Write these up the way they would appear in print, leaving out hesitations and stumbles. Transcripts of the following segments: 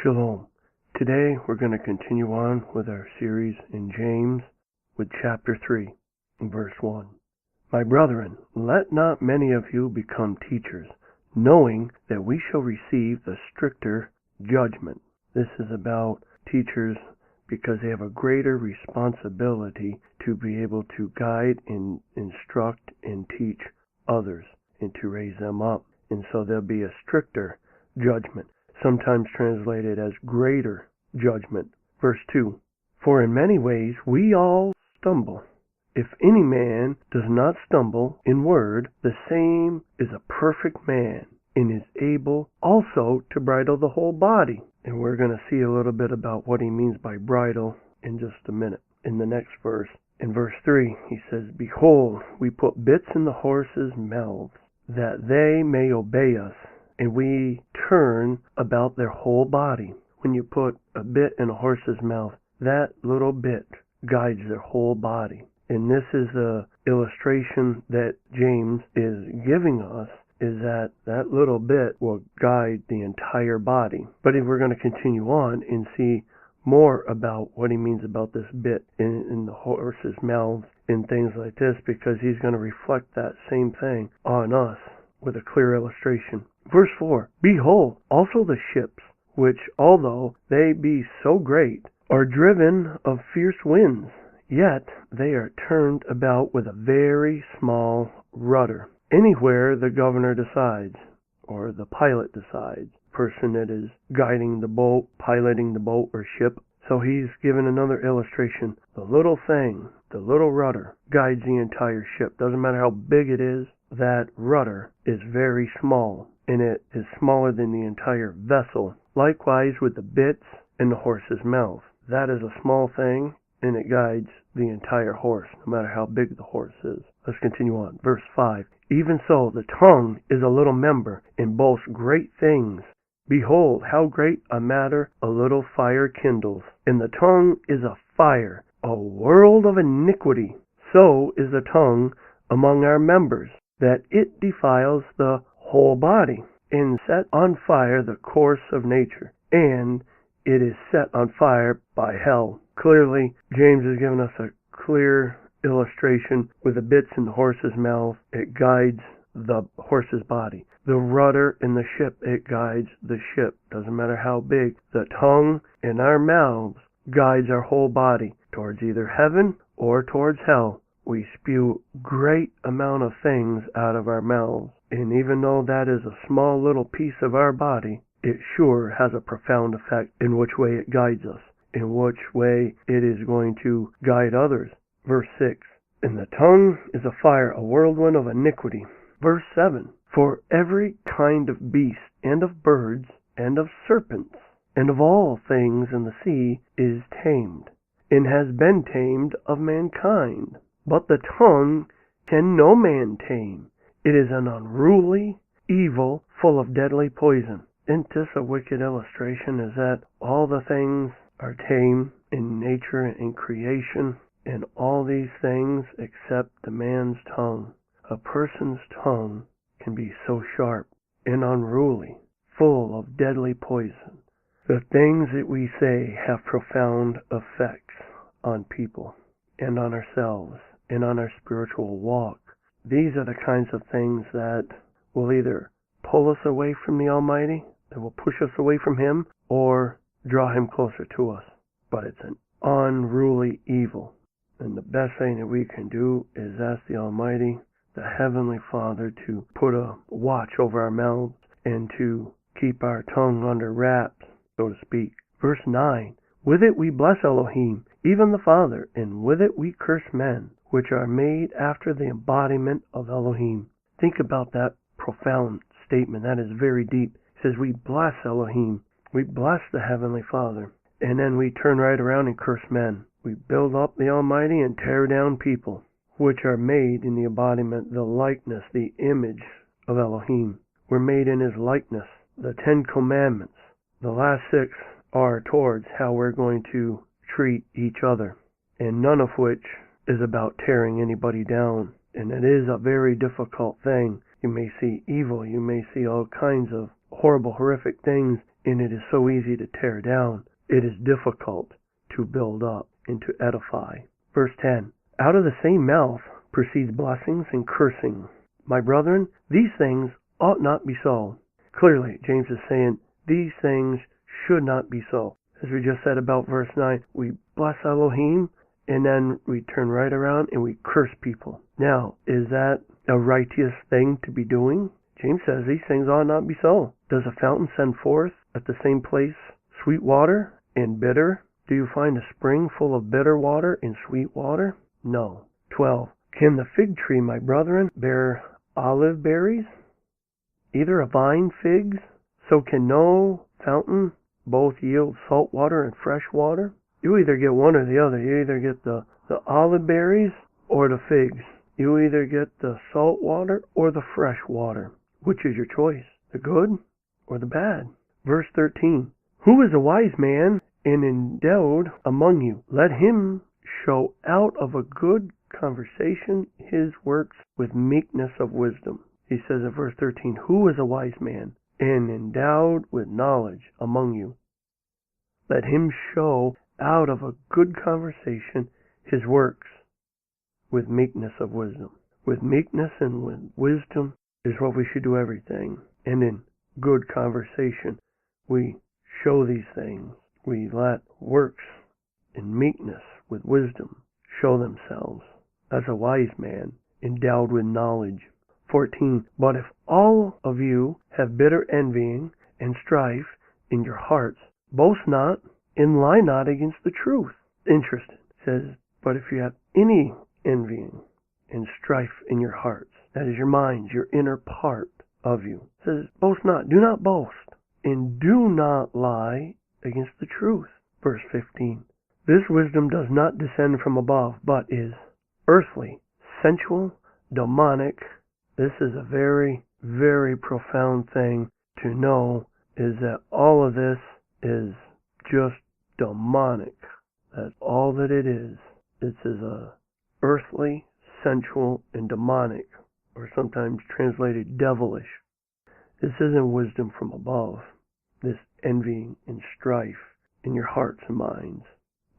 Shalom. Today we're going to continue on with our series in James with chapter 3, verse 1. My brethren, let not many of you become teachers, knowing that we shall receive the stricter judgment. This is about teachers because they have a greater responsibility to be able to guide and instruct and teach others and to raise them up. And so there'll be a stricter judgment, sometimes translated as greater judgment. Verse 2, For in many ways we all stumble. If any man does not stumble in word, the same is a perfect man, and is able also to bridle the whole body. And we're going to see a little bit about what he means by bridle in just a minute, in the next verse. In verse 3, he says, Behold, we put bits in the horses' mouths, that they may obey us, and we turn about their whole body. When you put a bit in a horse's mouth, that little bit guides their whole body. And this is the illustration that James is giving us, is that that little bit will guide the entire body. But if we're going to continue on and see more about what he means about this bit in the horse's mouths and things like this, because he's going to reflect that same thing on us with a clear illustration. Verse 4, Behold, also the ships, which although they be so great, are driven of fierce winds, yet they are turned about with a very small rudder. Anywhere the governor decides, or the pilot decides, person that is guiding the boat, piloting the boat or ship. So he's given another illustration. The little thing, the little rudder, guides the entire ship. Doesn't matter how big it is, that rudder is very small, and it is smaller than the entire vessel. Likewise with the bits in the horse's mouth. That is a small thing, and it guides the entire horse, no matter how big the horse is. Let's continue on. Verse 5, Even so the tongue is a little member, and boasts great things. Behold, how great a matter a little fire kindles. And the tongue is a fire, a world of iniquity. So is the tongue among our members, that it defiles the whole body, and set on fire the course of nature, and it is set on fire by hell. Clearly, James has given us a clear illustration with the bits in the horse's mouth. It guides the horse's body. The rudder in the ship, it guides the ship. Doesn't matter how big. The tongue in our mouths guides our whole body towards either heaven or towards hell. We spew great amount of things out of our mouths. And even though that is a small little piece of our body, it sure has a profound effect in which way it guides us, in which way it is going to guide others. Verse 6, And the tongue is a fire, a whirlwind of iniquity. Verse 7, For every kind of beast, and of birds, and of serpents, and of all things in the sea is tamed, and has been tamed of mankind. But the tongue can no man tame. It is an unruly evil, full of deadly poison. Isn't this a wicked illustration? Is that all the things are tame in nature and in creation, and all these things except the man's tongue. A person's tongue can be so sharp and unruly, full of deadly poison. The things that we say have profound effects on people and on ourselves and on our spiritual walk. These are the kinds of things that will either pull us away from the Almighty, that will push us away from Him, or draw Him closer to us. But it's an unruly evil. And the best thing that we can do is ask the Almighty, the Heavenly Father, to put a watch over our mouths and to keep our tongue under wraps, so to speak. Verse 9, With it we bless Elohim, even the Father, and with it we curse men, which are made after the embodiment of Elohim. Think about that profound statement. That is very deep. It says we bless Elohim. We bless the Heavenly Father. And then we turn right around and curse men. We build up the Almighty and tear down people, which are made in the embodiment, the likeness, the image of Elohim. We're made in His likeness. The 10 Commandments, the last 6 are towards how we're going to treat each other, and none of which is about tearing anybody down. And it is a very difficult thing. You may see evil, you may see all kinds of horrible, horrific things, and it is so easy to tear down. It is difficult to build up and to edify. Verse 10, out of the same mouth proceeds blessings and cursing. My brethren, these things ought not be so. Clearly, James is saying these things should not be so. As we just said about verse 9, we bless Elohim, and then we turn right around and we curse people. Now, is that a righteous thing to be doing? James says these things ought not be so. Does a fountain send forth at the same place sweet water and bitter? Do you find a spring full of bitter water and sweet water? No. 12. Can the fig tree, my brethren, bear olive berries? Either a vine figs? So can no fountain both yield salt water and fresh water? You either get one or the other. You either get the olive berries or the figs. You either get the salt water or the fresh water. Which is your choice? The good or the bad? Verse 13. Who is a wise man and endowed among you? Let him show out of a good conversation his works with meekness of wisdom. He says in verse 13, who is a wise man and endowed with knowledge among you? Let him show out of a good conversation his works with meekness of wisdom. With meekness and with wisdom is what we should do everything. And in good conversation, we show these things. We let works in meekness with wisdom show themselves as a wise man endowed with knowledge. 14. But if all of you have bitter envying and strife in your hearts, boast not and lie not against the truth. Interesting. It says, but if you have any envying and strife in your hearts, that is your minds, your inner part of you. It says, boast not, do not boast, and do not lie against the truth. Verse 15. This wisdom does not descend from above, but is earthly, sensual, demonic. This is a very, very profound thing to know, is that all of this is just demonic. That's all that it is. This is a earthly, sensual, and demonic, or sometimes translated devilish. This isn't wisdom from above. This envying and strife in your hearts and minds.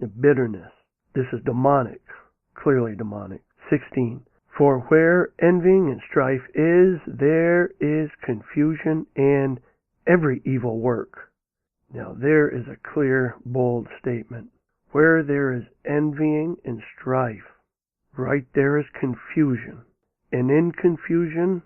The bitterness. This is demonic. Clearly demonic. 16. For where envying and strife is, there is confusion and every evil work. Now there is a clear, bold statement. Where there is envying and strife, right there is confusion. And in confusion,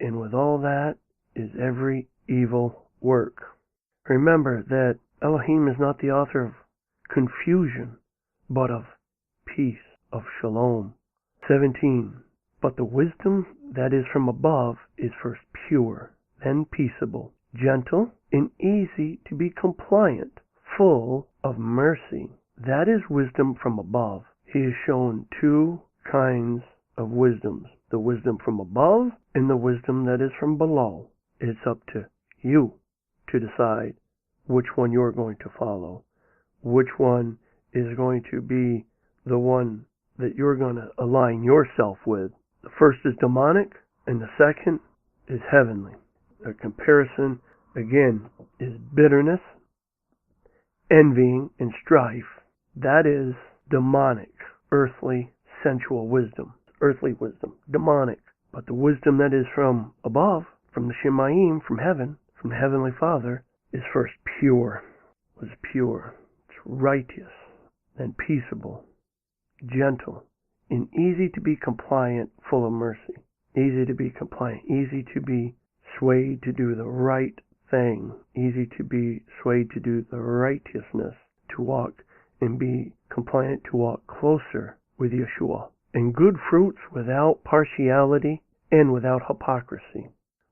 and with all that, is every evil work. Remember that Elohim is not the author of confusion, but of peace, of shalom. 17. But the wisdom that is from above is first pure, then peaceable, gentle, and easy to be compliant, full of mercy. That is wisdom from above. He has shown two kinds of wisdoms. The wisdom from above and the wisdom that is from below. It's up to you to decide which one you're going to follow. Which one is going to be the one that you're going to align yourself with. The first is demonic and the second is heavenly. A comparison, again, is bitterness, envying, and strife. That is demonic, earthly, sensual wisdom. Earthly wisdom, demonic. But the wisdom that is from above, from the Shemayim, from heaven, from the Heavenly Father, is first pure. Was pure. It's righteous, then peaceable, gentle, and easy to be compliant, full of mercy. Easy to be compliant, easy to be swayed to do the right thing, easy to be swayed to do the righteousness, to walk and be compliant, to walk closer with Yeshua. And good fruits without partiality and without hypocrisy.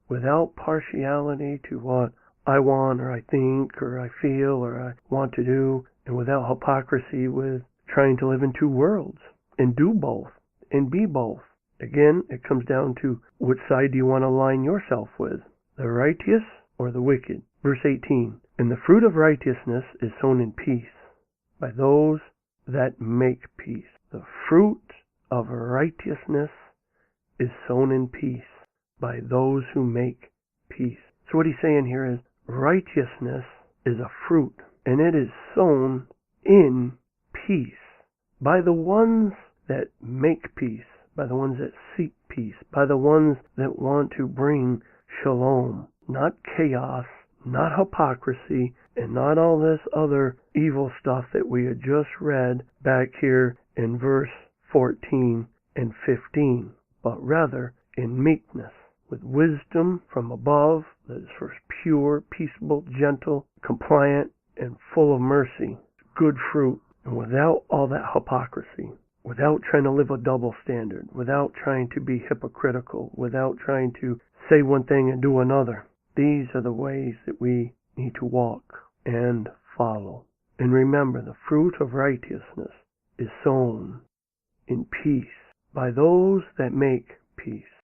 Without partiality to what I want or I think or I feel or I want to do, and without hypocrisy with trying to live in two worlds and do both and be both. Again, it comes down to which side do you want to align yourself with, the righteous or the wicked. Verse 18, and the fruit of righteousness is sown in peace by those that make peace. The fruit of righteousness is sown in peace by those who make peace. So what he's saying here is righteousness is a fruit, and it is sown in peace by the ones that make peace, by the ones that seek peace, by the ones that want to bring shalom, not chaos, not hypocrisy, and not all this other evil stuff that we had just read back here in verse 14 and 15, but rather in meekness, with wisdom from above that is first pure, peaceable, gentle, compliant, and full of mercy, good fruit, and without all that hypocrisy, without trying to live a double standard, without trying to be hypocritical, without trying to say one thing and do another. These are the ways that we need to walk and follow. And remember, the fruit of righteousness is sown in peace by those that make peace.